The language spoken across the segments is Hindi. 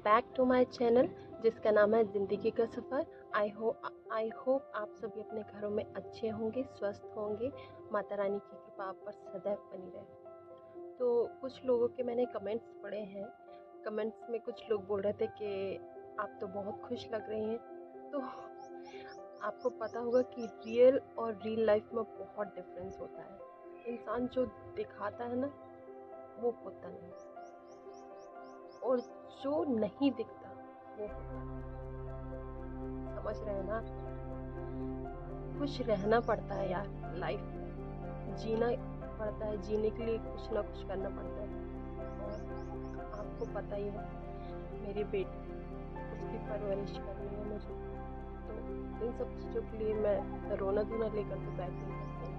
बैक टू माय चैनल जिसका नाम है ज़िंदगी का सफ़र। आई होप आप सभी अपने घरों में अच्छे होंगे, स्वस्थ होंगे। माता रानी की कृपा आप पर सदैव बनी रहे। तो कुछ लोगों के मैंने कमेंट्स पढ़े हैं। कमेंट्स में कुछ लोग बोल रहे थे कि आप तो बहुत खुश लग रही हैं। तो आपको पता होगा कि रियल और रियल लाइफ में बहुत डिफरेंस होता है। इंसान जो दिखाता है ना, वो होता नहीं, और जो नहीं दिखता वो होता है। समझ रहे हैं ना? खुश रहना पड़ता है यार, लाइफ में जीना पड़ता है। जीने के लिए कुछ ना कुछ करना पड़ता है। और आपको पता ही है, मेरी बेटी, उसकी परवरिश करनी है मुझे। तो इन सब चीज़ों के लिए मैं रोना धोना लेकर तो बैठ नहीं सकती हूँ।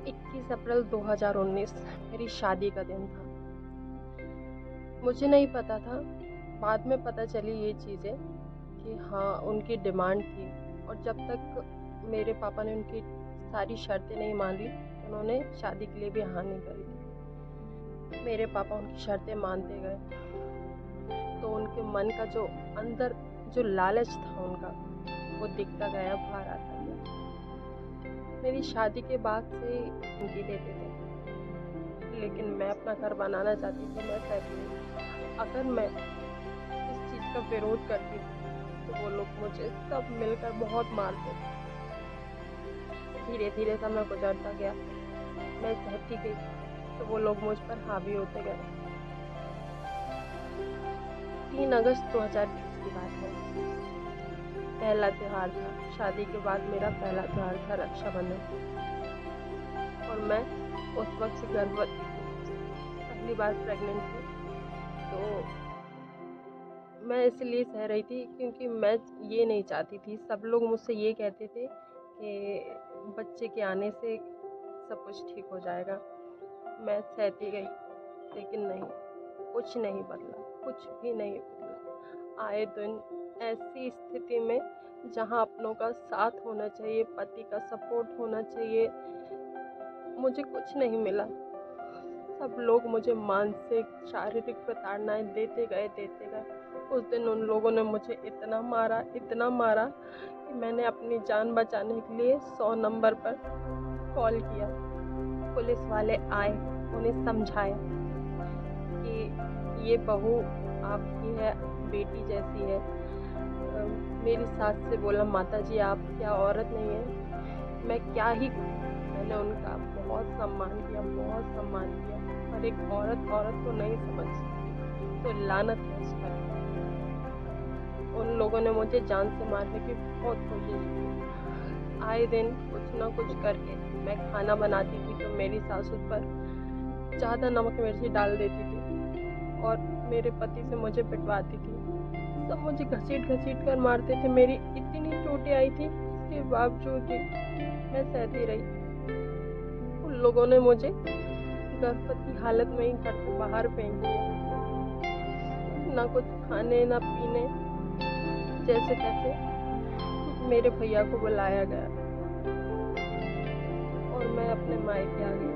21 अप्रैल 2019 मेरी शादी का दिन था। मुझे नहीं पता था, बाद में पता चली ये चीज़ें कि हाँ, उनकी डिमांड थी। और जब तक मेरे पापा ने उनकी सारी शर्तें नहीं मान ली, उन्होंने शादी के लिए भी हाँ नहीं करी थी। मेरे पापा उनकी शर्तें मानते गए, तो उनके मन का जो अंदर जो लालच था उनका, वो दिखता गया, बाहर आता गया। मेरी शादी के बाद से उनकी देते थे, लेकिन मैं अपना घर बनाना चाहती थी। मैं सहती नहीं। अगर मैं इस चीज़ का विरोध करती तो वो लोग मुझे सब मिलकर बहुत मारते थे। धीरे धीरे समय गुजरता गया, मैं सहती गई, तो वो लोग मुझ पर हावी होते गए। 3 अगस्त 2020 की बात है। पहला त्यौहार था, शादी के बाद मेरा पहला त्यौहार था रक्षाबंधन। और मैं उस वक्त से गर्भवती थी, पहली बार प्रेग्नेंट थी। तो मैं इसलिए सह रही थी क्योंकि मैं ये नहीं चाहती थी। सब लोग मुझसे ये कहते थे कि बच्चे के आने से सब कुछ ठीक हो जाएगा। मैं सहती गई, लेकिन नहीं, कुछ नहीं बदला, कुछ भी नहीं बदला। आए दिन ऐसी स्थिति में जहाँ अपनों का साथ होना चाहिए, पति का सपोर्ट होना चाहिए, मुझे कुछ नहीं मिला। सब लोग मुझे मानसिक शारीरिक प्रताड़नाएं देते गए। उस दिन उन लोगों ने मुझे इतना मारा कि मैंने अपनी जान बचाने के लिए 100 नंबर पर कॉल किया। पुलिस वाले आए, उन्हें समझाया कि ये बहू आपकी है, बेटी जैसी है। मेरी सास से बोला, माता जी आप क्या औरत नहीं है? मैं क्या ही करूं? मैंने उनका बहुत सम्मान किया। पर एक औरत को नहीं समझती, तो लानत है उस पर। उन लोगों ने मुझे जान से मारने की बहुत कोशिश की। आए दिन कुछ ना कुछ करके मैं खाना बनाती थी, तो मेरी सास उस पर ज़्यादा नमक मिर्ची डाल देती थी और मेरे पति से मुझे पिटवाती थी। सब मुझे घसीट कर मारते थे। मेरी इतनी चोटें आई थी, उसके बावजूद भी मैं सहती रही। उन लोगों ने मुझे गर्भवती हालत में ही घर से बाहर फेंक दिया। ना कुछ खाने ना पीने, जैसे तैसे मेरे भैया को बुलाया गया और मैं अपने मायके आ गई।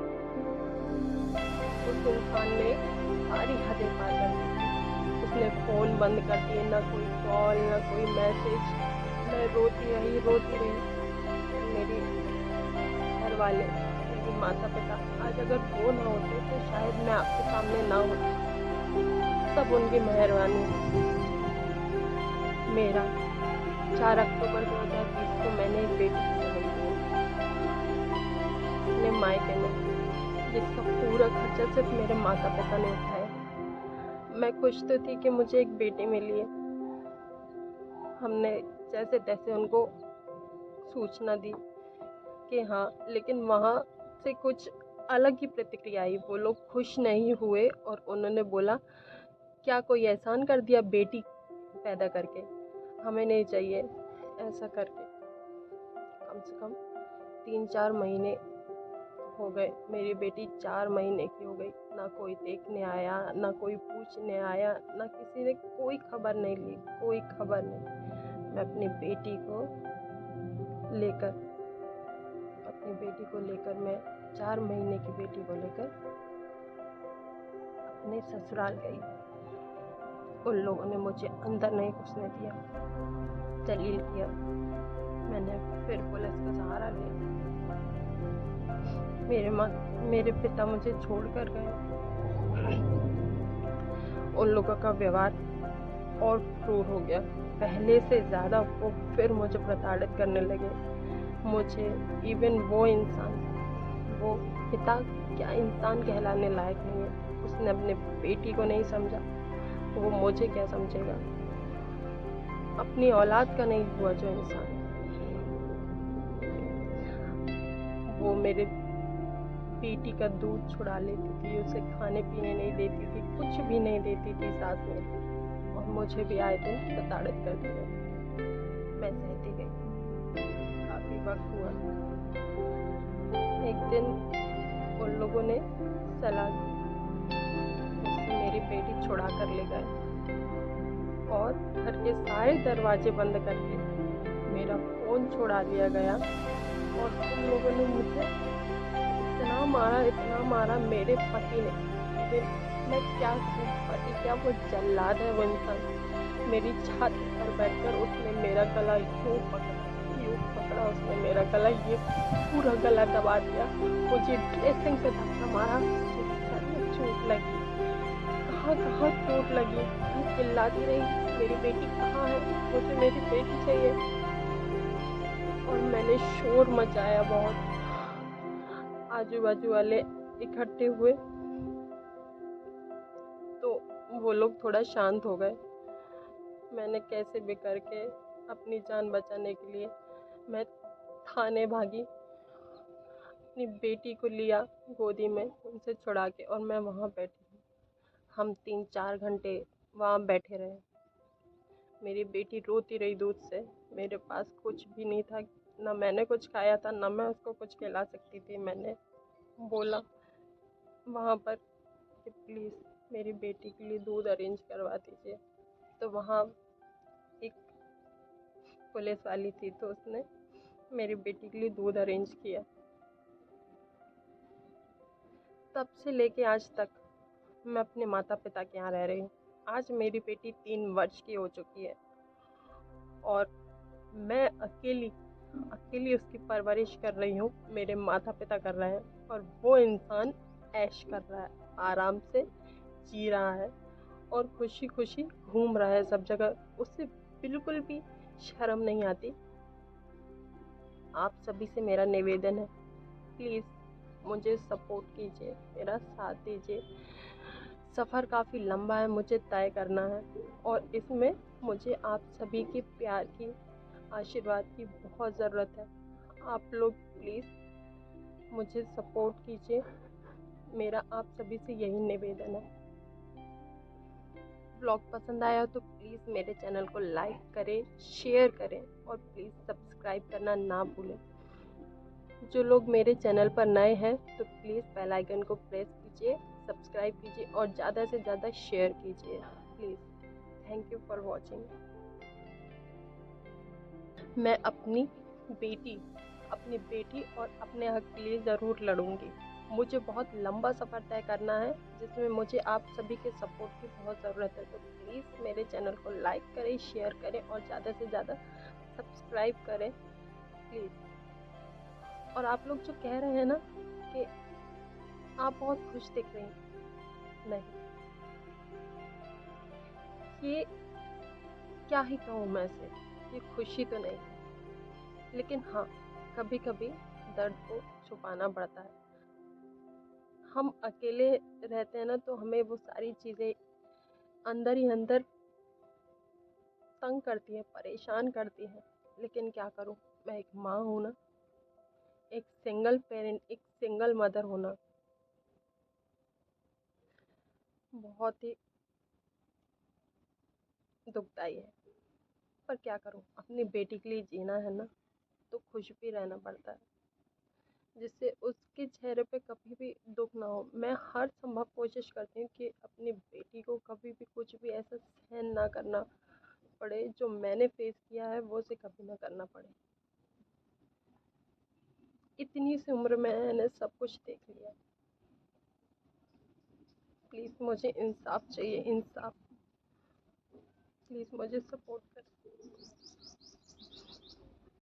उस इंसान ने सारी हदें पार कर दी। उसने फ़ोन बंद कर दिए, ना कोई कॉल ना कोई मैसेज। मैं रोती रही। मेरे घर वाले, मेरे माता पिता, आज अगर वो ना होते तो शायद मैं आपके सामने ना होती। सब उनकी मेहरबानी। मेरा 4 अक्टूबर 2020 को मैंने एक बेटी को जन्म दिया अपने मायके में, जिसका पूरा खर्चा सिर्फ मेरे माता पिता ने उठाया। मैं खुश तो थी कि मुझे एक बेटी मिली है। हमने जैसे तैसे उनको सूचना दी कि हाँ, लेकिन वहाँ से कुछ अलग ही प्रतिक्रिया आई। वो लोग खुश नहीं हुए और उन्होंने बोला, क्या कोई एहसान कर दिया बेटी पैदा करके? हमें नहीं चाहिए ऐसा करके। कम से कम 3-4 महीने हो गए, मेरी बेटी 4 महीने की हो गई। ना कोई देखने आया, ना कोई पूछने आया, ना किसी ने कोई खबर नहीं ली, कोई खबर नहीं। मैं अपनी बेटी को लेकर अपनी बेटी को लेकर, मैं 4 महीने की बेटी को लेकर अपने ससुराल गई। उन लोगों ने मुझे अंदर नहीं घुसने दिया, जलील किया। मैंने फिर पुलिस का सहारा लिया। मेरे पिता मुझे छोड़कर गए। उन लोगों का व्यवहार और क्रूर हो गया। पहले से ज़्यादा वो फिर मुझे प्रताड़ित करने लगे। मुझे इवन वो इंसान, वो पिता क्या इंसान कहलाने लायक नहीं है। उसने अपने बेटी को नहीं समझा, वो मुझे क्या समझेगा। अपनी औलाद का नहीं हुआ जो इंसान, वो मेरे बेटी का दूध छुड़ा लेती थी, उसे खाने पीने नहीं देती थी, कुछ भी नहीं देती थी सास मेरी, और मुझे भी आए दिन प्रताड़ित करती है। मैं सहती गई। काफी वक्त हुआ। एक दिन उन लोगों ने सलाह दी, मुझसे मेरी बेटी छुड़ा कर ले गए और घर के सारे दरवाजे बंद करके मेरा फोन छुड़ा लिया गया। और उन लोगों ने मुझे इतना मारा मेरे पति ने। मैं क्या कहूँ, पति क्या, वो जल्लाद है वो इंसान। मेरी छाती पर बैठकर उसने मेरा गला यूं पकड़ा उसने मेरा गला, ये पूरा गला दबा दिया। मुझे ड्रेसिंग पे धक्का मारा, मुझे सर में चोट लगी। कहाँ कहाँ चोट लगी। मैं चिल्लाती रही, मेरी बेटी कहाँ है, मुझे मेरी बेटी चाहिए। और मैंने शोर मचाया बहुत। आजू बाजू वाले इकट्ठे हुए तो वो लोग थोड़ा शांत हो गए। मैंने कैसे भी करके अपनी जान बचाने के लिए मैं थाने भागी। अपनी बेटी को लिया गोदी में उनसे छुड़ा के, और मैं वहाँ बैठी। हम 3-4 घंटे वहाँ बैठे रहे। मेरी बेटी रोती रही दूध से। मेरे पास कुछ भी नहीं था, ना मैंने कुछ खाया था, ना मैं उसको कुछ खिला सकती थी। मैंने बोला वहाँ पर कि प्लीज़ मेरी बेटी के लिए दूध अरेंज करवा दीजिए। तो वहाँ एक पुलिस वाली थी, तो उसने मेरी बेटी के लिए दूध अरेंज किया। तब से लेके आज तक मैं अपने माता पिता के यहाँ रह रही हूँ। आज मेरी बेटी 3 वर्ष की हो चुकी है और मैं अकेली उसकी परवरिश कर रही हूँ। मेरे माता पिता कर रहे हैं और वो इंसान ऐश कर रहा है, आराम से जी रहा है और खुशी खुशी घूम रहा है सब जगह। उससे बिल्कुल भी शर्म नहीं आती। आप सभी से मेरा निवेदन है, प्लीज़ मुझे सपोर्ट कीजिए, मेरा साथ दीजिए। सफ़र काफ़ी लंबा है, मुझे तय करना है और इसमें मुझे आप सभी के प्यार की, आशीर्वाद की बहुत ज़रूरत है। आप लोग प्लीज़ मुझे सपोर्ट कीजिए, मेरा आप सभी से यही निवेदन है। ब्लॉग पसंद आया तो प्लीज़ मेरे चैनल को लाइक करें, शेयर करें और प्लीज़ सब्सक्राइब करना ना भूलें। जो लोग मेरे चैनल पर नए हैं तो प्लीज़ बेल आइकन को प्रेस कीजिए, सब्सक्राइब कीजिए और ज़्यादा से ज़्यादा शेयर कीजिए please. Thank you for watching. मैं अपनी बेटी और अपने हक के लिए ज़रूर लड़ूंगी। मुझे बहुत लंबा सफ़र तय करना है जिसमें मुझे आप सभी के सपोर्ट की बहुत ज़रूरत है। तो प्लीज़ मेरे चैनल को लाइक करें, शेयर करें और ज़्यादा से ज़्यादा सब्सक्राइब करें प्लीज़। और आप लोग जो कह रहे हैं ना कि आप बहुत खुश दिख रही हैं, नहीं, ये क्या ही कहूँ मैं से, ये खुशी तो नहीं है, लेकिन हाँ कभी कभी दर्द को छुपाना पड़ता है। हम अकेले रहते हैं ना तो हमें वो सारी चीज़ें अंदर ही अंदर तंग करती हैं, परेशान करती हैं। लेकिन क्या करूँ, मैं एक माँ हूँ ना, एक सिंगल पेरेंट, एक सिंगल मदर होना बहुत ही दुखदाई है। पर क्या करूँ, अपनी बेटी के लिए जीना है ना, तो खुश भी रहना पड़ता है, जिससे उसके चेहरे पे कभी भी दुख ना हो। मैं हर संभव कोशिश करती हूँ कि अपनी बेटी को कभी भी कुछ भी ऐसा सहन ना करना पड़े जो मैंने फेस किया है, वो उसे कभी ना करना पड़े। इतनी सी उम्र में मैंने सब कुछ देख लिया। प्लीज़ मुझे इंसाफ चाहिए, इंसाफ। प्लीज़ मुझे सपोर्ट करें।